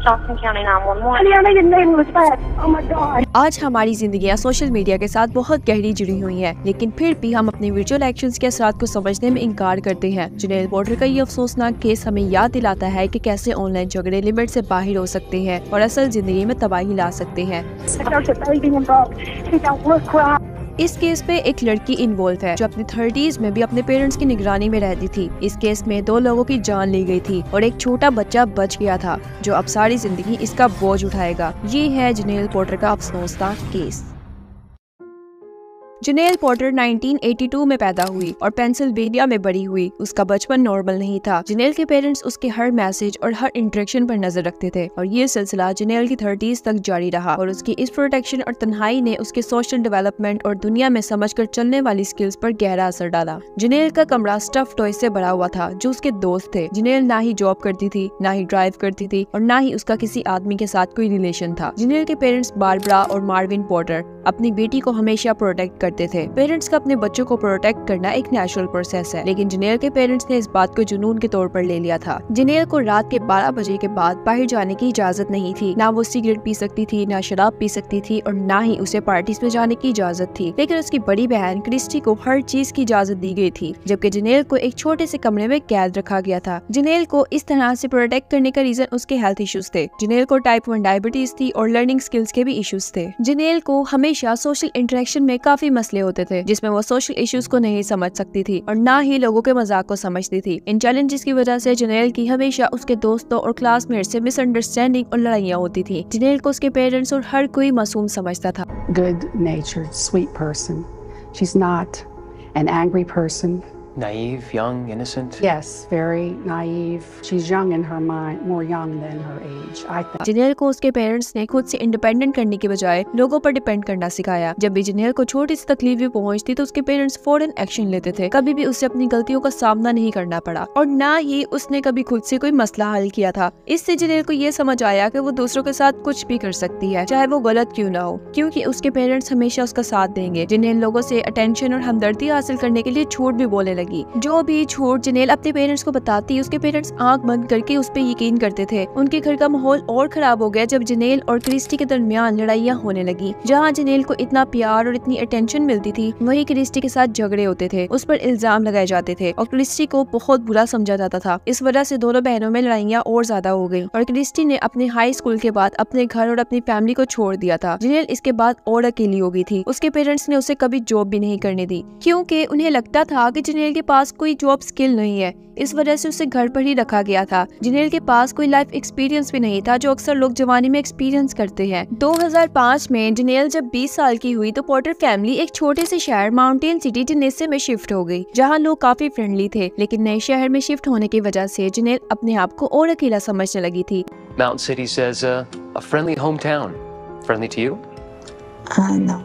Johnson County 911. Honey, I need a nameless fact. Oh my God. आज हमारी जिंदगियां social media के साथ बहुत गहरी जुड़ी हुई हैं, लेकिन फिर भी हम अपने वर्चुअल एक्शंस के असरात को समझने में इनकार करते हैं। जुनेल पोर्टर का ये अफसोसनाक केस हमें याद दिलाता है कि कैसे ऑनलाइन झगड़े लिमिट से बाहर हो सकते हैं और असल जिंदगी में तबाही ला सकते हैं। इस केस पे एक लड़की इन्वॉल्व है जो अपनी 30s में भी अपने पेरेंट्स की निगरानी में रहती थी। इस केस में 2 लोगों की जान ली गई थी और एक छोटा बच्चा बच गया था जो अब सारी जिंदगी इसका बोझ उठाएगा। ये है जुनेल पोर्टर का अफसोसनाक केस। जुनेल पोर्टर 1982 में पैदा हुई और पेंसिल्वेनिया में बड़ी हुई। उसका बचपन नॉर्मल नहीं था। जुनेल के पेरेंट्स उसके हर मैसेज और हर इंटरेक्शन पर नजर रखते थे और ये सिलसिला जुनेल की 30s तक जारी रहा और उसकी इस प्रोटेक्शन और तन्हाई ने उसके सोशल डेवलपमेंट और दुनिया में समझकर चलने वाली स्किल्स पर गहरा असर डाला। जुनेल का कमरा स्टफ टॉय से भरा हुआ था जो उसके दोस्त थे। जुनेल ना ही जॉब करती थी, ना ही ड्राइव करती थी और ना ही उसका किसी आदमी के साथ कोई रिलेशन था। जुनेल के पेरेंट्स बारबरा और मार्विन पोर्टर अपनी बेटी को हमेशा प्रोटेक्ट करते थे। पेरेंट्स का अपने बच्चों को प्रोटेक्ट करना एक नेचुरल प्रोसेस है, लेकिन जुनेल के पेरेंट्स ने इस बात को जुनून के तौर पर ले लिया था। जुनेल को रात के 12 बजे के बाद बाहर जाने की इजाजत नहीं थी। ना वो सिगरेट पी सकती थी, ना शराब पी सकती थी और ना ही उसे पार्टीज में जाने की इजाजत थी। लेकिन उसकी बड़ी बहन क्रिस्टी को हर चीज की इजाजत दी गई थी, जबकि जुनेल को एक छोटे से कमरे में कैद रखा गया था। जुनेल को इस तरह से प्रोटेक्ट करने का रीजन उसके हेल्थ इश्यूज थे। जुनेल को टाइप 1 डायबिटीज थी और लर्निंग स्किल्स के भी इश्यूज थे। जुनेल को हमेशा सोशल इंटरेक्शन में काफी मसले होते थे जिसमें वो सोशल इश्यूज को नहीं समझ सकती थी और ना ही लोगों के मजाक को समझती थी। इन चैलेंजेस की वजह से जुनेल की हमेशा उसके दोस्तों और क्लासमेट से मिसअंडरस्टैंडिंग और लड़ाइयाँ होती थी। जुनेल को उसके पेरेंट्स और हर कोई मासूम समझता था। Good natured, sweet person. She's not an angry person. Naive, young, innocent? Yes, very naive. She's young in her mind, more young than her age, I think. जुनेल को उसके पेरेंट्स ने खुद से इंडिपेंडेंट करने के बजाय लोगों पर डिपेंड करना सिखाया। जब भी जुनेल को छोटी सी तकलीफ भी पहुंचती तो उसके पेरेंट्स फौरन एक्शन लेते थे। कभी भी उसे अपनी गलतियों का सामना नहीं करना पड़ा और ना ही उसने कभी खुद से कोई मसला हल किया था। इससे जुनेल को ये समझ आया कि वो दूसरों के साथ कुछ भी कर सकती है, चाहे वो गलत क्यों ना हो, क्योंकि उसके पेरेंट्स हमेशा उसका साथ देंगे। जुनेल लोगों से अटेंशन और हमदर्दी हासिल करने के लिए झूठ भी बोलने लगी। जो भी झूठ जुनेल अपने पेरेंट्स को बताती, उसके पेरेंट्स आंख बंद करके उस पे यकीन करते थे। उनके घर का माहौल और खराब हो गया जब जुनेल और क्रिस्टी के दरमियान लड़ाइयाँ होने लगी। जहाँ जुनेल को इतना प्यार और इतनी अटेंशन मिलती थी, वहीं क्रिस्टी के साथ झगड़े होते थे, उस पर इल्जाम लगाए जाते थे और क्रिस्टी को बहुत बुरा समझा जाता था। इस वजह से दोनों बहनों में लड़ाइयाँ और ज्यादा हो गयी और क्रिस्टी ने अपने हाई स्कूल के बाद अपने घर और अपनी फैमिली को छोड़ दिया था। जुनेल इसके बाद और अकेली हो गई थी। उसके पेरेंट्स ने उसे कभी जॉब भी नहीं करने दी क्योंकि उन्हें लगता था कि जुनेल के पास कोई जॉब स्किल नहीं है। इस वजह से उसे घर पर ही रखा गया था। जुनेल के पास कोई लाइफ एक्सपीरियंस भी नहीं था जो अक्सर लोग जवानी में एक्सपीरियंस करते हैं। 2005 में जुनेल जब 20 साल की हुई तो पोर्टर फैमिली एक छोटे से शहर माउंटेन सिटी टेनेसी में शिफ्ट हो गई, जहां लोग काफी फ्रेंडली थे। लेकिन नए शहर में शिफ्ट होने की वजह से जुनेल अपने आप को और अकेला समझने लगी थी। Mountain City says a friendly hometown. Friendly to you? No.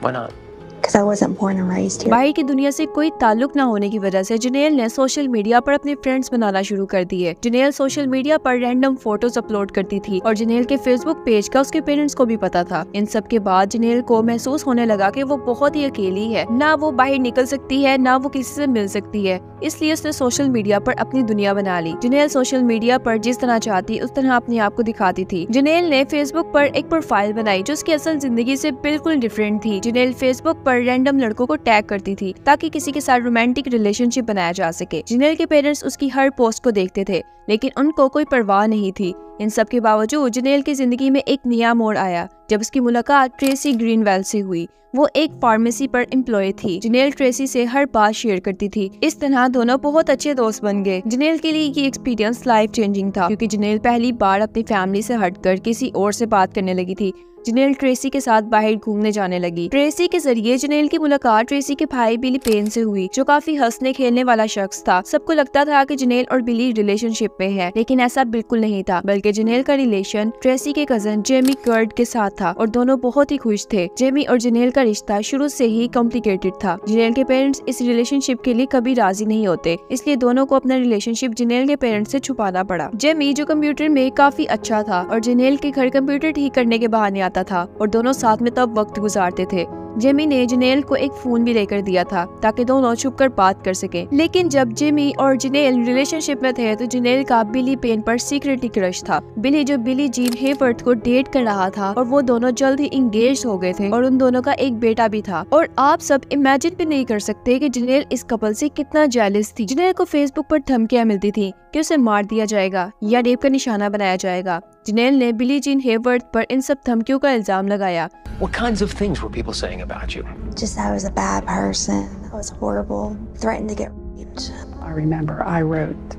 Why not? Because I wasn't born and raised here. बाहर की दुनिया से कोई ताल्लुक न होने की वजह से जुनेल ने सोशल मीडिया पर अपने फ्रेंड्स बनाना शुरू कर दिए। जुनेल सोशल मीडिया पर रैंडम फोटोज अपलोड करती थी और जुनेल के फेसबुक पेज का उसके पेरेंट्स को भी पता था। इन सब के बाद जुनेल को महसूस होने लगा कि वो बहुत ही अकेली है, ना वो बाहर निकल सकती है, ना वो किसी से मिल सकती है। इसलिए उसने सोशल मीडिया पर अपनी दुनिया बना ली। जुनेल सोशल मीडिया पर जिस तरह चाहती उस तरह अपने आप को दिखाती थी। जुनेल ने फेसबुक पर एक प्रोफाइल बनाई जो उसकी असल जिंदगी से बिल्कुल डिफरेंट थी। जुनेल फेसबुक पर रैंडम लड़कों को टैग करती थी ताकि किसी के साथ रोमांटिक रिलेशनशिप बनाया जा सके। जुनेल के पेरेंट्स उसकी हर पोस्ट को देखते थे, लेकिन उनको कोई परवाह नहीं थी। इन सब के बावजूद जुनेल की जिंदगी में एक नया मोड़ आया जब उसकी मुलाकात ट्रेसी ग्रीनवेल से हुई। वो एक फार्मेसी पर एम्प्लॉय थी। जुनेल ट्रेसी से हर बात शेयर करती थी। इस तरह दोनों बहुत अच्छे दोस्त बन गए। जुनेल के लिए ये एक्सपीरियंस लाइफ चेंजिंग था क्योंकि जुनेल पहली बार अपनी फैमिली से हटकर किसी और से बात करने लगी थी। जुनेल ट्रेसी के साथ बाहर घूमने जाने लगी। ट्रेसी के जरिए जुनेल की मुलाकात ट्रेसी के भाई बिली पेन से हुई, जो काफी हंसने खेलने वाला शख्स था। सबको लगता था कि जुनेल और बिली रिलेशनशिप में है, लेकिन ऐसा बिल्कुल नहीं था, बल्कि जुनेल का रिलेशन ट्रेसी के कजन जेमी कर्ड के साथ था और दोनों बहुत ही खुश थे। जेमी और जुनेल का रिश्ता शुरू से ही कॉम्प्लिकेटेड था। जुनेल के पेरेंट्स इस रिलेशनशिप के लिए कभी राजी नहीं होते, इसलिए दोनों को अपना रिलेशनशिप जुनेल के पेरेंट्स से छुपाना पड़ा। जेमी जो कंप्यूटर में काफी अच्छा था और जुनेल के घर कंप्यूटर ठीक करने के बहाने आता था और दोनों साथ में तब वक्त गुजारते थे। जेमी ने जनेल को एक फोन भी लेकर दिया था ताकि दोनों छुपकर बात कर सके। लेकिन जब जेमी और जनेल रिलेशनशिप में थे तो जनेल का बिली पेन पर सीक्रेटली क्रश था। बिली जो बिली जीन हेवर्थ को डेट कर रहा था और वो दोनों जल्द ही इंगेज हो गए थे और उन दोनों का एक बेटा भी था। और आप सब इमेजिन भी नहीं कर सकते कि जनेल इस कपल से कितना जेलस थी। जनेल को फेसबुक पर धमकियां मिलती थी कि उसे मार दिया जाएगा या रेप का निशाना बनाया जाएगा। जनेल ने बिली जीन हेवर्थ पर इन सब धमकियों का इल्जाम लगाया। What kinds of things were people saying about you? Just that I was a bad person, that was horrible, threatened to get raped. I remember I wrote,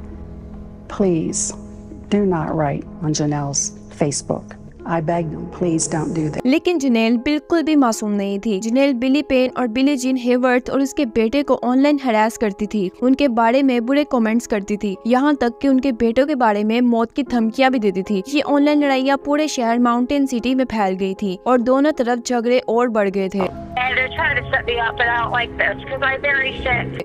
"Please do not write on Janelle's Facebook." I begged them, please don't do that. लेकिन जनेल बिल्कुल भी मासूम नहीं थी। जनेल बिली pen और Billie Jean Hayworth और उसके बेटे को ऑनलाइन हरास करती थी, उनके बारे में बुरे कमेंट्स करती थी, यहाँ तक कि उनके बेटों के बारे में मौत की धमकियां भी देती थी। ये ऑनलाइन लड़ाइयाँ पूरे शहर माउंटेन सिटी में फैल गई थी और दोनों तरफ झगड़े और बढ़ गए थे।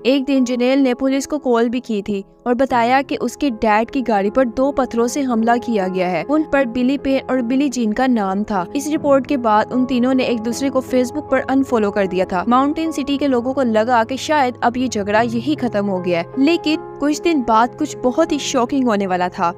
एक दिन जनेल ने पुलिस को कॉल भी की थी और बताया कि उसके डैड की गाड़ी पर 2 पत्थरों से हमला किया गया है। उन पर बिली पेन और बिली जीन का नाम था। इस रिपोर्ट के बाद उन तीनों ने एक दूसरे को फेसबुक पर अनफॉलो कर दिया था। माउंटेन सिटी के लोगों को लगा कि शायद अब ये झगड़ा यही खत्म हो गया है। लेकिन कुछ दिन बाद कुछ बहुत ही शॉकिंग होने वाला था।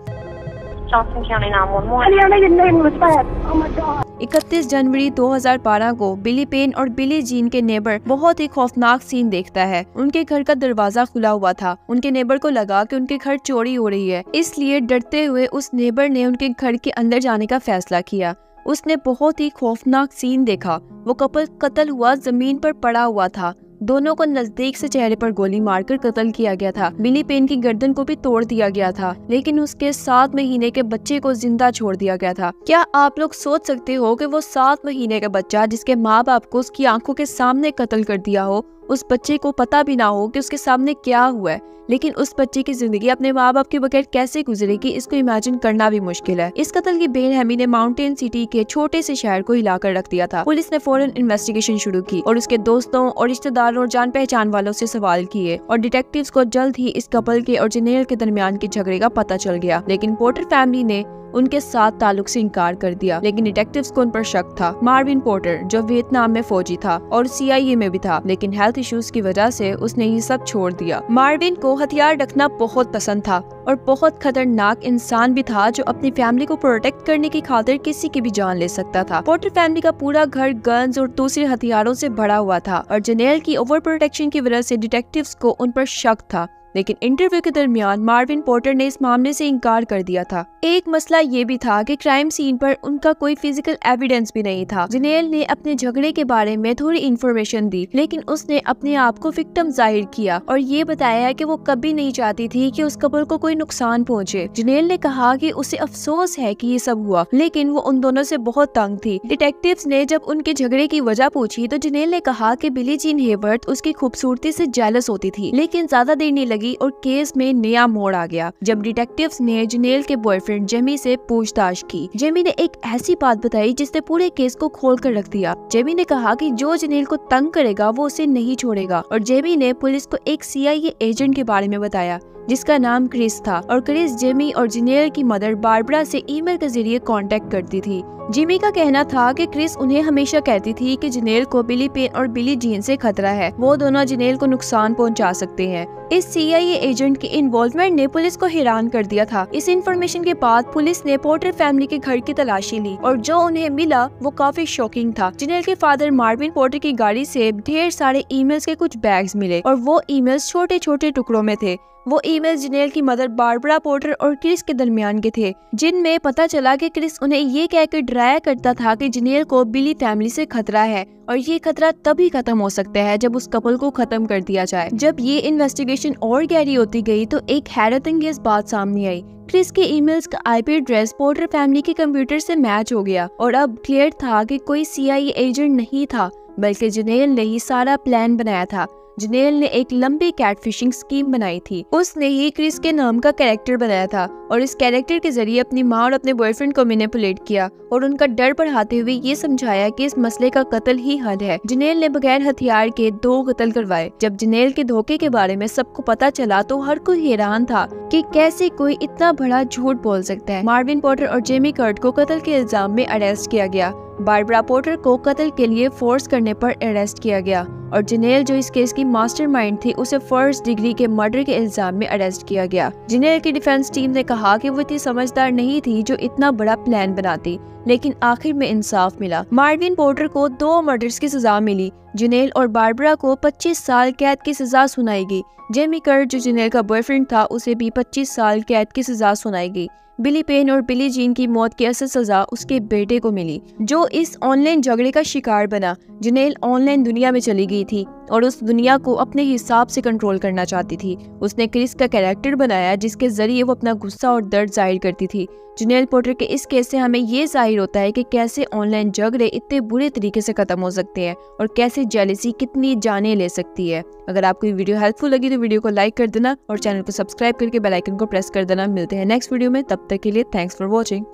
31 जनवरी 2012 को बिली पेन और बिली जीन के नेबर बहुत ही खौफनाक सीन देखता है। उनके घर का दरवाजा खुला हुआ था। उनके नेबर को लगा कि उनके घर चोरी हो रही है, इसलिए डरते हुए उस नेबर ने उनके घर के अंदर जाने का फैसला किया। उसने बहुत ही खौफनाक सीन देखा। वो कपल कत्ल हुआ जमीन पर पड़ा हुआ था। दोनों को नजदीक से चेहरे पर गोली मारकर कत्ल किया गया था। बिली पेन की गर्दन को भी तोड़ दिया गया था, लेकिन उसके 7 महीने के बच्चे को जिंदा छोड़ दिया गया था। क्या आप लोग सोच सकते हो कि वो 7 महीने का बच्चा जिसके माँ बाप को उसकी आंखों के सामने कत्ल कर दिया हो, उस बच्चे को पता भी ना हो कि उसके सामने क्या हुआ है, लेकिन उस बच्चे की जिंदगी अपने माँ बाप के बगैर कैसे गुजरेगी, इसको इमेजिन करना भी मुश्किल है। इस कत्ल की बेरहमी ने माउंटेन सिटी के छोटे से शहर को हिलाकर रख दिया था। पुलिस ने फौरन इन्वेस्टिगेशन शुरू की और उसके दोस्तों और रिश्तेदारों और जान पहचान वालों से सवाल किए और डिटेक्टिव्स को जल्द ही इस कपल के और जनेल के दरमियान के झगड़े का पता चल गया। लेकिन पोर्टर फैमिली ने उनके साथ ताल्लुक से इनकार कर दिया, लेकिन डिटेक्टिव्स को उन पर शक था। मार्विन पोर्टर जो वियतनाम में फौजी था और CIA में भी था, लेकिन हेल्थ इश्यूज की वजह से उसने ये सब छोड़ दिया। मार्विन को हथियार रखना बहुत पसंद था और बहुत खतरनाक इंसान भी था जो अपनी फैमिली को प्रोटेक्ट करने की खातिर किसी की भी जान ले सकता था। पोर्टर फैमिली का पूरा घर गन्स और दूसरे हथियारों से भरा हुआ था और जनेल की ओवर प्रोटेक्शन की वजह से डिटेक्टिव्स को उन पर शक था। लेकिन इंटरव्यू के दरमियान मार्विन पोर्टर ने इस मामले से इनकार कर दिया था। एक मसला ये भी था कि क्राइम सीन पर उनका कोई फिजिकल एविडेंस भी नहीं था। जनेल ने अपने झगड़े के बारे में थोड़ी इन्फॉर्मेशन दी, लेकिन उसने अपने आप को विक्टिम जाहिर किया और ये बताया कि वो कभी नहीं चाहती थी कि उस कपल को कोई नुकसान पहुंचे। जनेल ने कहा कि उसे अफसोस है कि ये सब हुआ, लेकिन वो उन दोनों से बहुत तंग थी। डिटेक्टिव्स ने जब उनके झगड़े की वजह पूछी तो जनेल ने कहा कि बिली जीन हेवर्थ उसकी खूबसूरती से जेलस होती थी, लेकिन ज्यादा देर नहीं लगी और केस में नया मोड़ आ गया जब डिटेक्टिव्स ने जनेल के बॉयफ्रेंड जेमी से पूछताछ की। जेमी ने एक ऐसी बात बताई जिसने पूरे केस को खोल कर रख दिया। जेमी ने कहा कि जो जनेल को तंग करेगा वो उसे नहीं छोड़ेगा और जेमी ने पुलिस को एक CIA एजेंट के बारे में बताया जिसका नाम क्रिस था और क्रिस जेमी और जनेल की मदर बारबरा से ईमेल के जरिए कांटेक्ट करती थी। जिमी का कहना था कि क्रिस उन्हें हमेशा कहती थी कि जनेल को बिली पेन और बिली जीन से खतरा है, वो दोनों जनेल को नुकसान पहुंचा सकते हैं। इस CIA एजेंट की इन्वॉल्वमेंट ने पुलिस को हैरान कर दिया था। इस इंफॉर्मेशन के बाद पुलिस ने पोर्टर फैमिली के घर की तलाशी ली और जो उन्हें मिला वो काफी शॉकिंग था। जनेल के फादर मार्विन पोर्टर की गाड़ी से ढेर सारे ईमेल्स के कुछ बैग्स मिले और वो ईमेल्स छोटे छोटे टुकड़ों में थे। वो ईमेल्स जनेल की मदर बारबरा पोर्टर और क्रिस के दरमियान के थे, जिनमें पता चला कि क्रिस उन्हें ये कहकर डराया करता था कि जनेल को बिली फैमिली से खतरा है और ये खतरा तभी खत्म हो सकता है जब उस कपल को खत्म कर दिया जाए। जब ये इन्वेस्टिगेशन और गहरी होती गई तो एक हैरतअंगेज बात सामने आई। क्रिस के ईमेल्स का IP एड्रेस पोर्टर फैमिली के कंप्यूटर से मैच हो गया और अब क्लियर था कि कोई CIA एजेंट नहीं था, बल्कि जनेल ने ही सारा प्लान बनाया था। जनेल ने एक लंबी कैटफिशिंग स्कीम बनाई थी। उसने ही क्रिस के नाम का कैरेक्टर बनाया था और इस कैरेक्टर के जरिए अपनी माँ और अपने बॉयफ्रेंड को मैनिपुलेट किया और उनका डर बढ़ाते हुए ये समझाया कि इस मसले का कत्ल ही हल है। जनेल ने बगैर हथियार के 2 कत्ल करवाए। जब जनेल के धोखे के बारे में सबको पता चला तो हर कोई हैरान था कि कैसे कोई इतना बड़ा झूठ बोल सकता है। मार्विन पोर्टर और जेमी कर्ट को कत्ल के इल्जाम में अरेस्ट किया गया। बारबरा पोर्टर को कत्ल के लिए फोर्स करने पर अरेस्ट किया गया और जेनेल जो इस केस की मास्टरमाइंड थी उसे फर्स्ट डिग्री के मर्डर के इल्जाम में अरेस्ट किया गया। जेनेल की डिफेंस टीम ने कहा कि वो इतनी समझदार नहीं थी जो इतना बड़ा प्लान बनाती, लेकिन आखिर में इंसाफ मिला। मार्विन पोर्टर को 2 मर्डर्स की सजा मिली। जेनेल और बारबरा को 25 साल कैद की सजा सुनाई गई। जेमी कर्ट जो जेनेल का बॉयफ्रेंड था उसे भी 25 साल कैद की सजा सुनाई गई। बिली पेन और बिली जीन की मौत की असल सजा उसके बेटे को मिली जो इस ऑनलाइन झगड़े का शिकार बना। जेनेल ऑनलाइन दुनिया में चली गई थी और उस दुनिया को अपने हिसाब से कंट्रोल करना चाहती थी। उसने क्रिस का कैरेक्टर बनाया जिसके जरिए वो अपना गुस्सा और दर्द जाहिर करती थी। जेनेल पोर्टर के इस केस से हमें ये जाहिर होता है कि कैसे ऑनलाइन झगड़े इतने बुरे तरीके से खत्म हो सकते हैं और कैसे जेलसी कितनी जाने ले सकती है। अगर आपको ये वीडियो हेल्पफुल लगी तो वीडियो को लाइक कर देना और चैनल को सब्सक्राइब करके बेल आइकन को प्रेस कर देना। मिलते हैं नेक्स्ट वीडियो में, तब तक के लिए थैंक्स फॉर वॉचिंग।